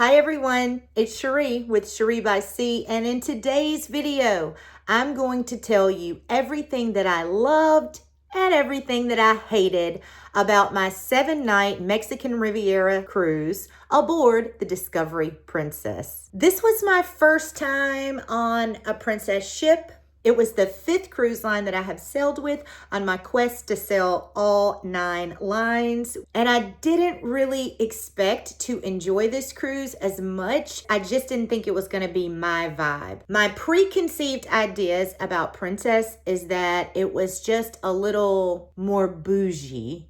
Hi everyone, it's Cherie with Cherie by Sea, and in today's video, I'm going to tell you everything that I loved and everything that I hated about my 7-night Mexican Riviera cruise aboard the Discovery Princess. This was my first time on a princess ship. It was the 5th cruise line that I have sailed with on my quest to sail all 9 lines. And I didn't really expect to enjoy this cruise as much. I just didn't think it was going to be my vibe. My preconceived ideas about Princess is that it was just a little more bougie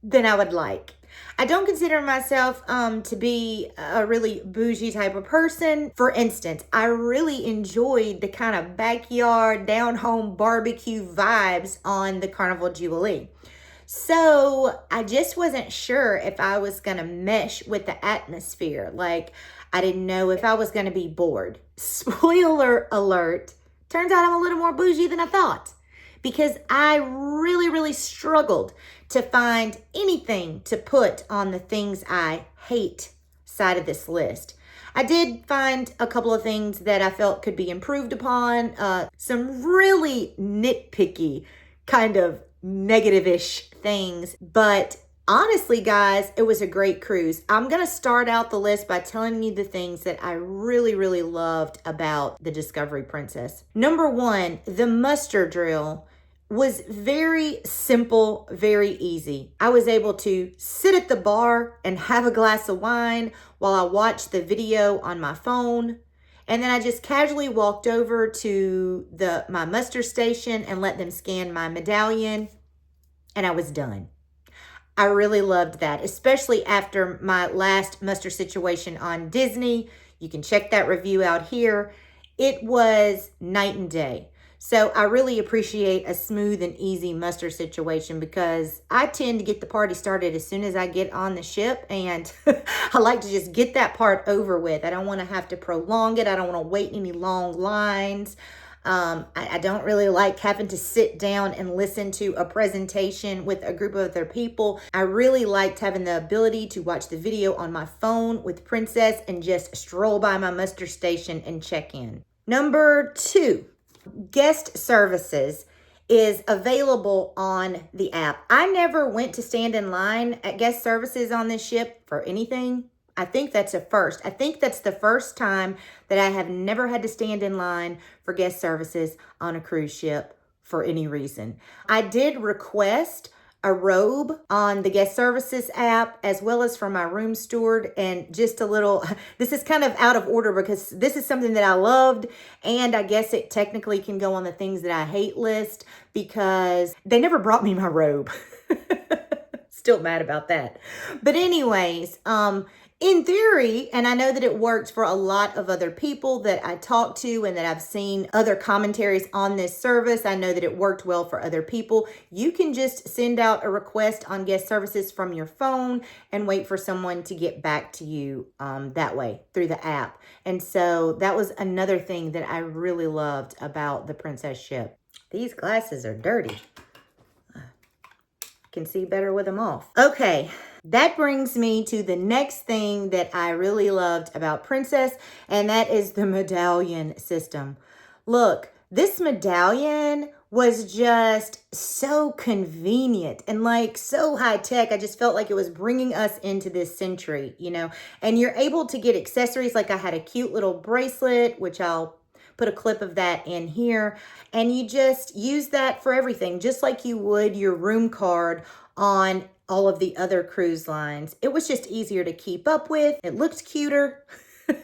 than I would like. I don't consider myself to be a really bougie type of person. For instance, I really enjoyed the kind of backyard, down-home barbecue vibes on the Carnival Jubilee. So I just wasn't sure if I was going to mesh with the atmosphere. Like, I didn't know if I was going to be bored. Spoiler alert, turns out I'm a little more bougie than I thought, because I really struggled to find anything to put on the things I hate side of this list. I did find a couple of things that I felt could be improved upon, some really nitpicky kind of negative-ish things, but honestly, guys, it was a great cruise. I'm going to start out the list by telling you the things that I really loved about the Discovery Princess. Number 1, the muster drill was very simple, very easy. I was able to sit at the bar and have a glass of wine while I watched the video on my phone. And then I just casually walked over to my muster station and let them scan my medallion, and I was done. I really loved that, especially after my last muster situation on Disney. You can check that review out here. It was night and day. So I really appreciate a smooth and easy muster situation, because I tend to get the party started as soon as I get on the ship, and I like to just get that part over with. I don't want to have to prolong it. I don't want to wait any long lines. I don't really like having to sit down and listen to a presentation with a group of other people. I really liked having the ability to watch the video on my phone with Princess and just stroll by my muster station and check in. Number 2. Guest services is available on the app. I never went to stand in line at guest services on this ship for anything. I think that's a first. I think that's the first time that I have never had to stand in line for guest services on a cruise ship for any reason. I did request a robe on the guest services app, as well as from my room steward, and just a little, this is kind of out of order because this is something that I loved, and I guess it technically can go on the things that I hate list because they never brought me my robe. Still mad about that. But anyways, in theory, and I know that it works for a lot of other people that I talk to and that I've seen other commentaries on this service, I know that it worked well for other people. You can just send out a request on guest services from your phone and wait for someone to get back to you that way through the app. And so that was another thing that I really loved about the Princess ship. These glasses are dirty. Can see better with them off. Okay, that brings me to the next thing that I really loved about Princess, and that is the medallion system. Look, this medallion was just so convenient and like so high tech. I just felt like it was bringing us into this century, you know, and you're able to get accessories. Like I had a cute little bracelet, which I'll put a clip of that in here, and you just use that for everything, just like you would your room card on all of the other cruise lines. It was just easier to keep up with. It looked cuter. You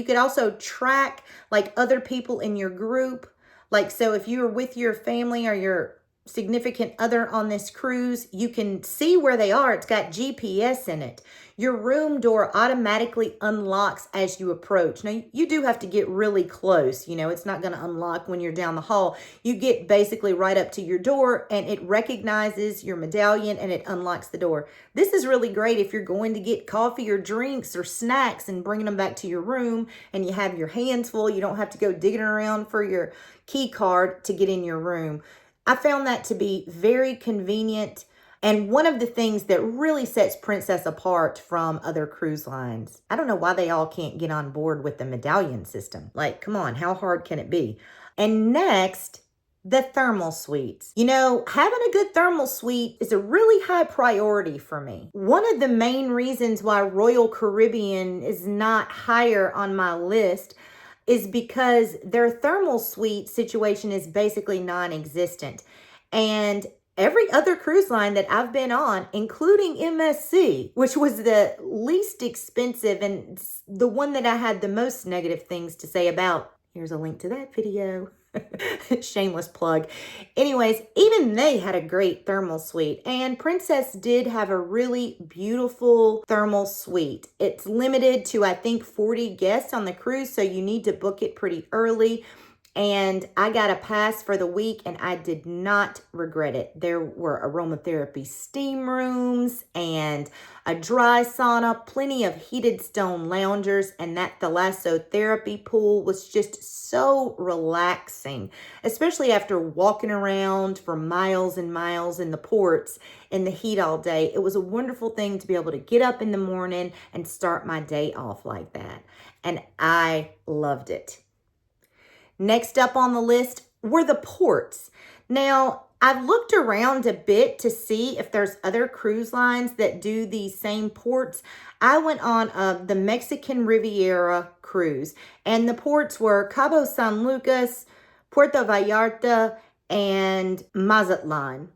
could also track like other people in your group. Like, so if you were with your family or your significant other on this cruise, you can see where they are. It's got GPS in it. Your room door automatically unlocks as you approach. Now, you do have to get really close. You know, it's not going to unlock when you're down the hall. You get basically right up to your door and it recognizes your medallion and it unlocks the door. This is really great if you're going to get coffee or drinks or snacks and bringing them back to your room and you have your hands full. You don't have to go digging around for your key card to get in your room. I found that to be very convenient And one of the things that really sets Princess apart from other cruise lines, I don't know why they all can't get on board with the Medallion system. Like, come on, how hard can it be? And next, the thermal suites. You know, having a good thermal suite is a really high priority for me. One of the main reasons why Royal Caribbean is not higher on my list is because their thermal suite situation is basically non-existent. And every other cruise line that I've been on, including MSC, which was the least expensive and the one that I had the most negative things to say about, here's a link to that video. Shameless plug. Anyways, even they had a great thermal suite, and Princess did have a really beautiful thermal suite. It's limited to, I think, 40 guests on the cruise, so you need to book it pretty early. And I got a pass for the week and I did not regret it. There were aromatherapy steam rooms and a dry sauna, plenty of heated stone loungers, and that thalassotherapy pool was just so relaxing, especially after walking around for miles and miles in the ports in the heat all day. It was a wonderful thing to be able to get up in the morning and start my day off like that. And I loved it. Next up on the list were the ports. Now, I've looked around a bit to see if there's other cruise lines that do these same ports. I went on the Mexican Riviera cruise, and the ports were Cabo San Lucas, Puerto Vallarta, and Mazatlan.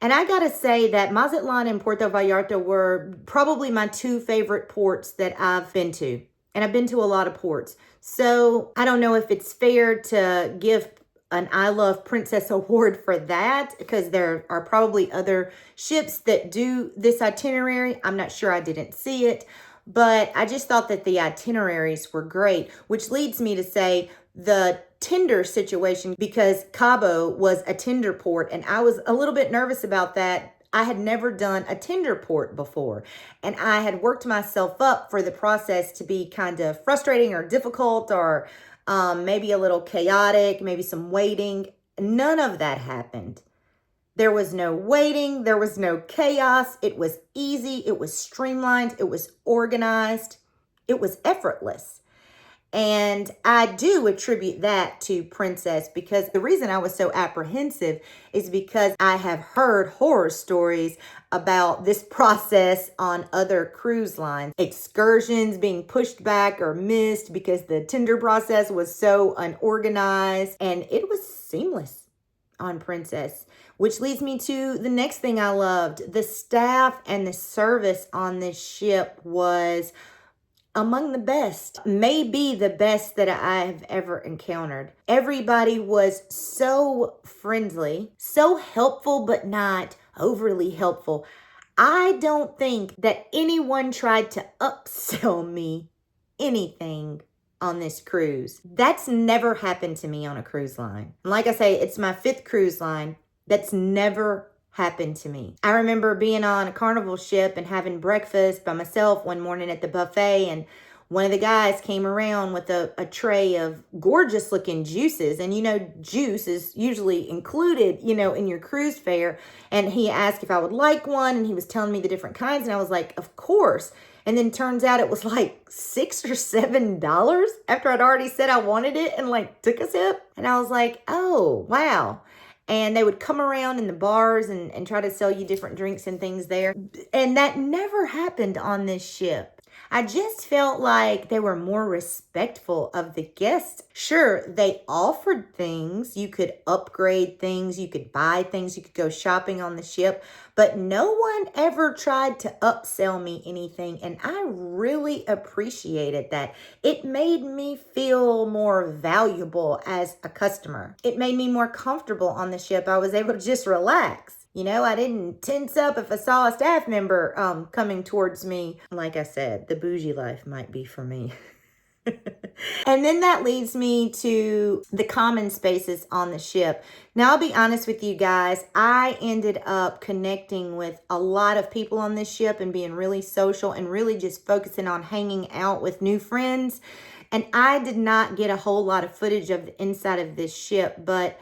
And I gotta say that Mazatlan and Puerto Vallarta were probably my two favorite ports that I've been to. And I've been to a lot of ports. So I don't know if it's fair to give an I Love Princess award for that, because there are probably other ships that do this itinerary. I'm not sure, I didn't see it, but I just thought that the itineraries were great, which leads me to say the tender situation, because Cabo was a tender port and I was a little bit nervous about that. I had never done a tender port before, and I had worked myself up for the process to be kind of frustrating or difficult, or maybe a little chaotic, maybe some waiting. None of that happened. There was no waiting. There was no chaos. It was easy. It was streamlined. It was organized. It was effortless. And I do attribute that to Princess, because the reason I was so apprehensive is because I have heard horror stories about this process on other cruise lines. Excursions being pushed back or missed because the tender process was so unorganized, and it was seamless on Princess. Which leads me to the next thing I loved. The staff and the service on this ship was among the best, maybe the best that I have ever encountered. Everybody was so friendly, so helpful, but not overly helpful. I don't think that anyone tried to upsell me anything on this cruise. That's never happened to me on a cruise line. Like I say, it's my 5th cruise line. That's never happened to me. I remember being on a Carnival ship and having breakfast by myself one morning at the buffet, and one of the guys came around with a tray of gorgeous looking juices. And you know, juice is usually included, you know, in your cruise fare. And he asked if I would like one, and he was telling me the different kinds, and I was like, of course. And then turns out it was like $6 or $7 after I'd already said I wanted it and like took a sip. And I was like, oh, wow. And they would come around in the bars and try to sell you different drinks and things there. And that never happened on this ship. I just felt like they were more respectful of the guests. Sure, they offered things. You could upgrade things. You could buy things. You could go shopping on the ship. But no one ever tried to upsell me anything. And I really appreciated that. It made me feel more valuable as a customer. It made me more comfortable on the ship. I was able to just relax. You know, I didn't tense up if I saw a staff member coming towards me. Like I said, the bougie life might be for me. And then that leads me to the common spaces on the ship. Now, I'll be honest with you guys. I ended up connecting with a lot of people on this ship and being really social and really just focusing on hanging out with new friends. And I did not get a whole lot of footage of the inside of this ship, but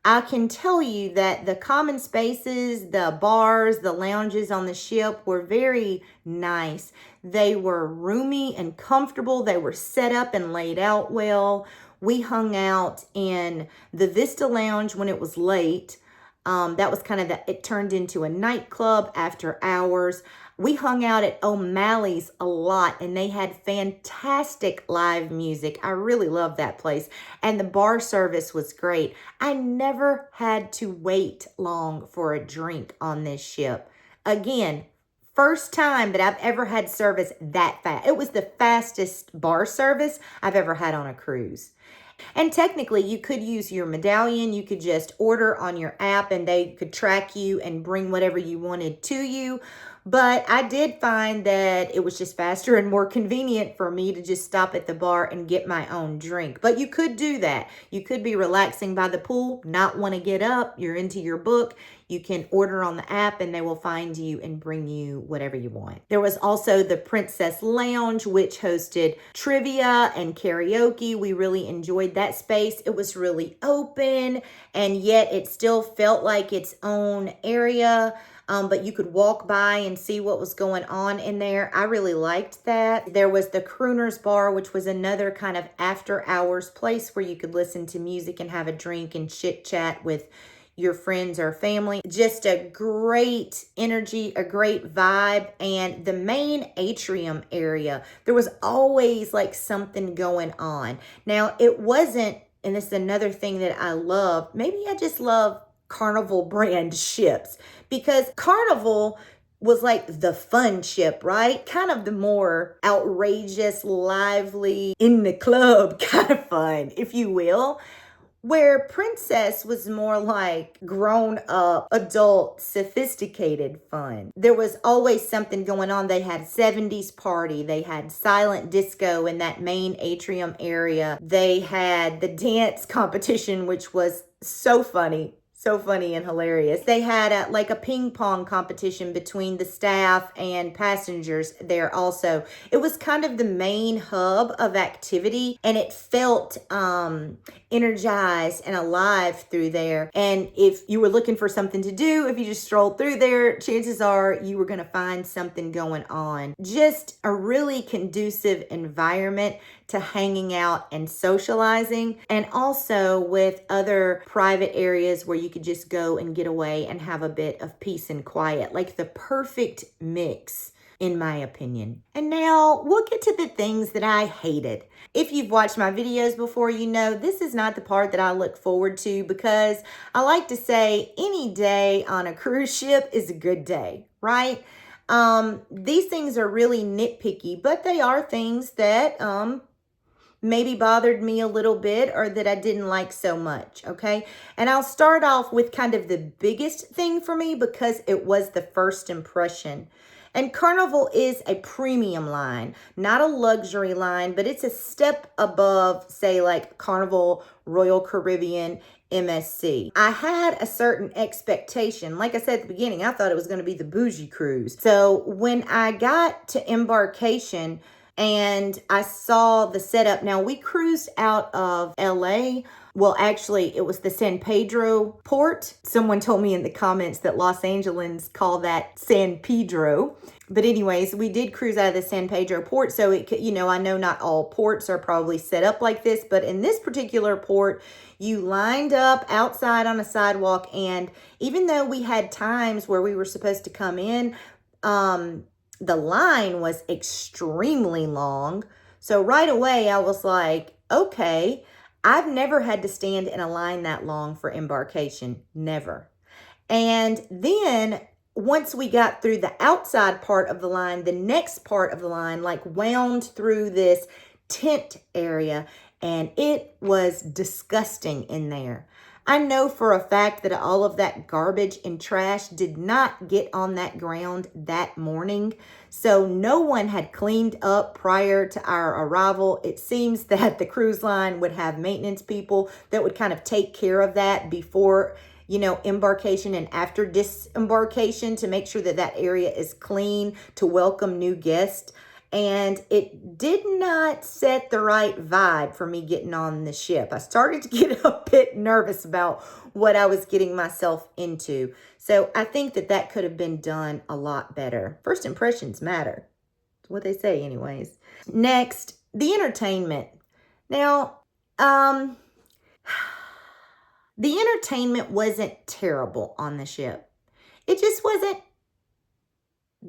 I can tell you that the common spaces, the bars, the lounges on the ship were very nice. They were roomy and comfortable. They were set up and laid out well. We hung out in the Vista Lounge when it was late. That was kind of it turned into a nightclub after hours. We hung out at O'Malley's a lot, and they had fantastic live music. I really loved that place. And the bar service was great. I never had to wait long for a drink on this ship. Again, first time that I've ever had service that fast. It was the fastest bar service I've ever had on a cruise. And technically, you could use your Medallion. You could just order on your app and they could track you and bring whatever you wanted to you. But I did find that it was just faster and more convenient for me to just stop at the bar and get my own drink. But you could do that. You could be relaxing by the pool, not want to get up. You're into your book. You can order on the app and they will find you and bring you whatever you want. There was also the Princess Lounge, which hosted trivia and karaoke. We really enjoyed that space. It was really open, and yet it still felt like its own area. But you could walk by and see what was going on in there. I really liked that. There was the Crooner's Bar, which was another kind of after hours place where you could listen to music and have a drink and chit chat with your friends or family. Just a great energy, a great vibe. And the main atrium area, there was always like something going on. Now it wasn't, and this is another thing that I love, maybe I just love Carnival brand ships, because Carnival was like the fun ship, right? Kind of the more outrageous, lively, in the club kind of fun, if you will. Where Princess was more like grown up, adult, sophisticated fun. There was always something going on. They had 70s party. They had silent disco in that main atrium area. They had the dance competition, which was so funny. So funny and hilarious. They had a ping pong competition between the staff and passengers there also. It was kind of the main hub of activity, and it felt energized and alive through there. And if you were looking for something to do, if you just strolled through there, chances are you were going to find something going on. Just a really conducive environment to hanging out and socializing, and also with other private areas where you could just go and get away and have a bit of peace and quiet. Like the perfect mix, in my opinion. And now we'll get to the things that I hated. If you've watched my videos before, you know this is not the part that I look forward to, because I like to say any day on a cruise ship is a good day, right? These things are really nitpicky, but they are things that maybe bothered me a little bit or that I didn't like so much, okay? And I'll start off with kind of the biggest thing for me, because it was the first impression. And Carnival is a premium line, not a luxury line, but it's a step above, say, like Carnival, Royal Caribbean, MSC. I had a certain expectation. Like I said at the beginning, I thought it was going to be the bougie cruise. So when I got to Embarkation and I saw the setup, now we cruised out of LA. Well, actually, it was the San Pedro port. Someone told me in the comments that Los Angelans call that San Pedro. But anyways, we did cruise out of the San Pedro port. So, I know not all ports are probably set up like this, but in this particular port, you lined up outside on a sidewalk. And even though we had times where we were supposed to come in, the line was extremely long. So right away, I was like, okay, I've never had to stand in a line that long for Embarkation. Never. And then once we got through the outside part of the line, the next part of the line like wound through this tent area, and it was disgusting in there. I know for a fact that all of that garbage and trash did not get on that ground that morning. So no one had cleaned up prior to our arrival. It seems that the cruise line would have maintenance people that would kind of take care of that before, embarkation and after disembarkation, to make sure that that area is clean to welcome new guests. And it did not set the right vibe for me getting on the ship. I started to get a bit nervous about what I was getting myself into. So I think that that could have been done a lot better. First impressions matter. That's what they say anyways. Next, the entertainment. Now, the entertainment wasn't terrible on the ship. It just wasn't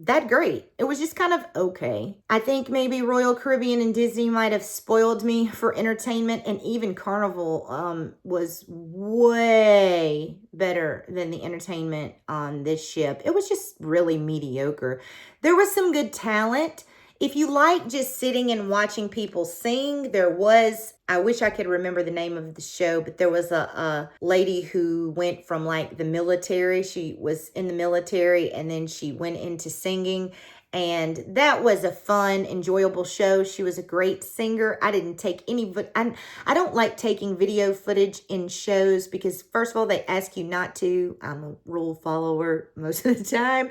that great. It was just kind of okay. I think maybe Royal Caribbean and Disney might have spoiled me for entertainment, and even Carnival was way better than the entertainment on this ship. It was just really mediocre. There was some good talent. If you like just sitting and watching people sing, there was, I wish I could remember the name of the show, but there was a lady who went from like the military. She was in the military and then she went into singing. And that was a fun, enjoyable show. She was a great singer. I didn't take any, but I don't like taking video footage in shows because first of all, they ask you not to. I'm a rule follower most of the time.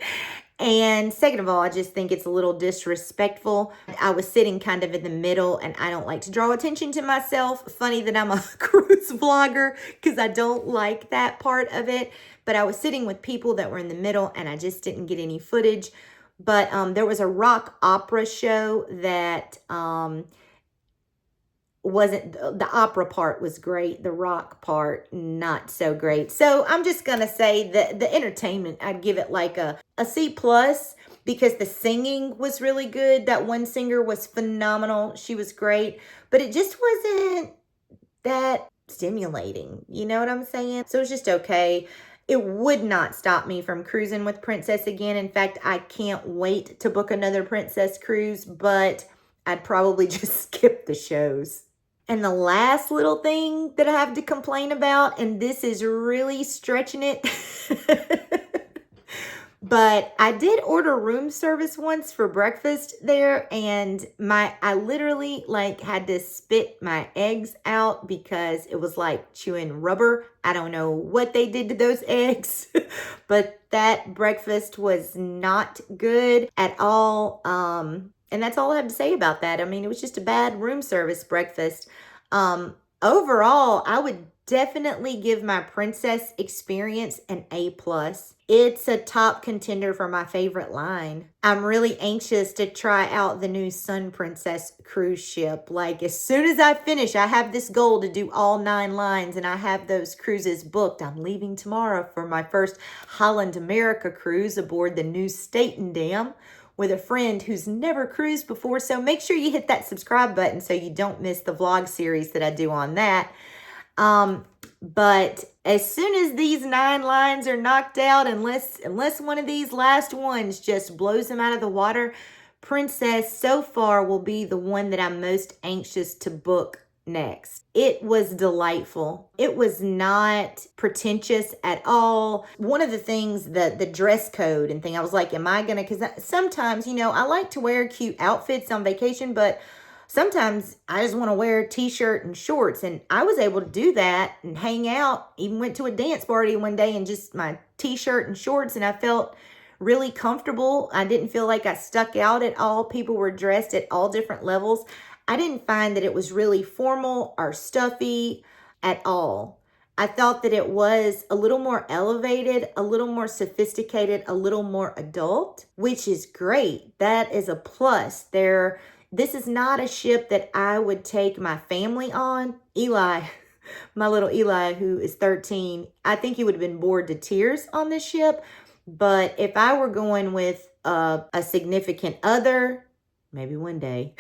And second of all, I just think it's a little disrespectful. I was sitting kind of in the middle and I don't like to draw attention to myself. Funny that I'm a cruise vlogger because I don't like that part of it. But I was sitting with people that were in the middle and I just didn't get any footage. But there was a rock opera show that wasn't, the opera part was great. The rock part, not so great. So I'm just going to say that the entertainment, I'd give it like a C plus because the singing was really good. That one singer was phenomenal. She was great, but it just wasn't that stimulating. You know what I'm saying? So it was just okay. It would not stop me from cruising with Princess again. In fact, I can't wait to book another Princess cruise, but I'd probably just skip the shows. And the last little thing that I have to complain about, and this is really stretching it, but I did order room service once for breakfast there, and I literally like had to spit my eggs out because it was like chewing rubber. I don't know what they did to those eggs, but that breakfast was not good at all. And that's all I have to say about that. I mean, it was just a bad room service breakfast. Overall, I would definitely give my Princess experience an A+. It's a top contender for my favorite line. I'm really anxious to try out the new Sun Princess cruise ship. Like, as soon as I finish, I have this goal to do all 9 lines, and I have those cruises booked. I'm leaving tomorrow for my first Holland America cruise aboard the new Staten Dam with a friend who's never cruised before. So make sure you hit that subscribe button so you don't miss the vlog series that I do on that. But as soon as these 9 lines are knocked out, unless one of these last ones just blows them out of the water, Princess so far will be the one that I'm most anxious to book next. It was delightful. It was not pretentious at all. One of the things, the dress code and thing, I was like, am I gonna, because sometimes, you know, I like to wear cute outfits on vacation, but sometimes I just want to wear a t-shirt and shorts, and I was able to do that and hang out. Even went to a dance party one day in just my t-shirt and shorts, and I felt really comfortable. I didn't feel like I stuck out at all. People were dressed at all different levels. I didn't find that it was really formal or stuffy at all. I thought that it was a little more elevated, a little more sophisticated, a little more adult, which is great. That is a plus. This is not a ship that I would take my family on. Eli, my little Eli, who is 13, I think he would have been bored to tears on this ship. But if I were going with a significant other, maybe one day,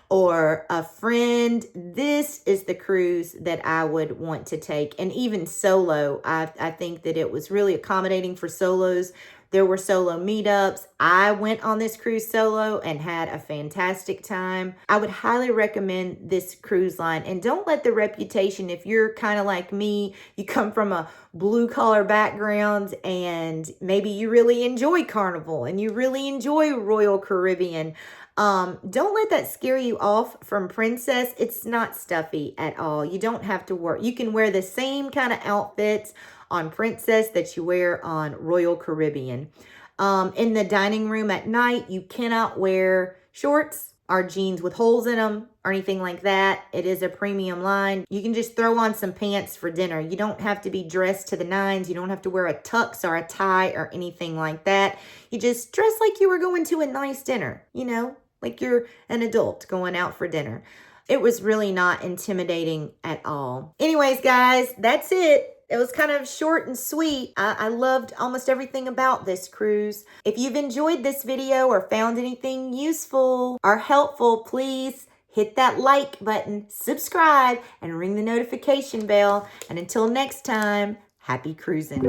or a friend, this is the cruise that I would want to take. And even solo, I think that it was really accommodating for solos. There were solo meetups. I went on this cruise solo and had a fantastic time. I would highly recommend this cruise line. And don't let the reputation, if you're kind of like me, you come from a blue collar background and maybe you really enjoy Carnival and you really enjoy Royal Caribbean, don't let that scare you off from Princess. It's not stuffy at all. You don't have to work. You can wear the same kind of outfits on Princess that you wear on Royal Caribbean. In the dining room at night, you cannot wear shorts or jeans with holes in them or anything like that. It is a premium line. You can just throw on some pants for dinner. You don't have to be dressed to the nines. You don't have to wear a tux or a tie or anything like that. You just dress like you were going to a nice dinner, you know, like you're an adult going out for dinner. It was really not intimidating at all. Anyways, guys, that's it. It was kind of short and sweet. I loved almost everything about this cruise. If you've enjoyed this video or found anything useful or helpful, please hit that like button, subscribe, and ring the notification bell. And until next time, happy cruising.